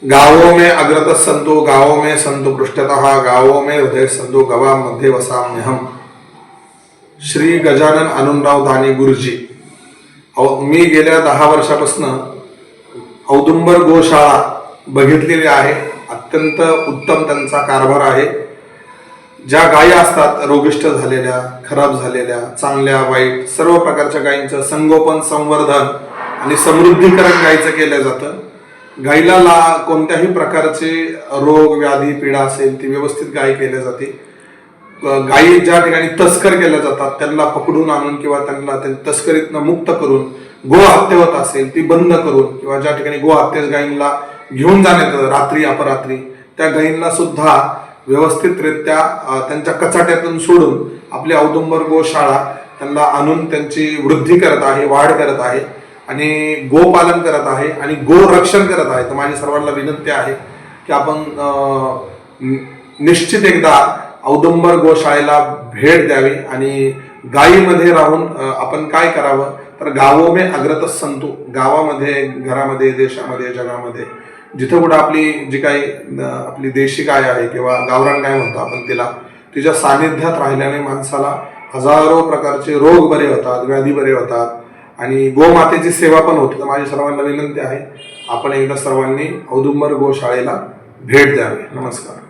गावों में अग्रतः संतो गावों में संतो पृष्ठतः गावों में हृदय संतो गवा मध्ये वसाम्यहम. श्री गजानन आनंदराव दाने गुरुजी. मी गेल्या 10 वर्षापासून औदुंबर गोशाळा बघितलेली आहे. अत्यंत उत्तम त्यांचा कारभार आहे. ज्या गायी असतात रोगिष्ट झालेल्या, खराब झालेल्या, चांगल्या वाईट सर्व प्रकारच्या गायींचं संगोपन, संवर्धन आणि समृद्धीकरण गायीचं केलं जातं. गायीला कोणत्याही प्रकारचे रोग व्याधी पीडा असेल ती व्यवस्थित गायी केल्या जाते. गायी ज्या ठिकाणी तस्कर केल्या जातात त्यांना पकडून आणून किंवा त्यांना तस्करीतनं मुक्त करून, गोहत्या होत असेल ती बंद करून, किंवा ज्या ठिकाणी गोहत्या गायींना घेऊन जाण्यात रात्री अपरात्री त्या गायींना सुद्धा व्यवस्थितरित्या त्यांच्या कचाट्यातून सोडून आपली औदुंबर गोशाळा त्यांना आणून त्यांची वृद्धी करत आहे, वाढ करत आहे आणि गोपालन करत आहे आणि गोरक्षण करत आहे. तर माझी सर्वांना विनंती आहे की आपण निश्चित एकदा औदुंबर गोशाळेला भेट द्यावी आणि गायीमध्ये राहून आपण काय करावं तर गावों में अग्रतः संतो, गावामध्ये, घरामध्ये, देशामध्ये, जगामध्ये जिथं कुठं आपली जी काही आपली देशी गाय आहे किंवा गावरान गाय म्हणतो आपण तिला, तिच्या सानिध्यात राहिल्याने माणसाला हजारो प्रकारचे रोग बरे होतात, व्याधी बरे होतात आणि गोमातेची सेवा पण होते. तर माझी सर्वांना विनंती आहे आपण एकदा सर्वांनी औदुंबर गोशाळेला भेट द्यावी. नमस्कार.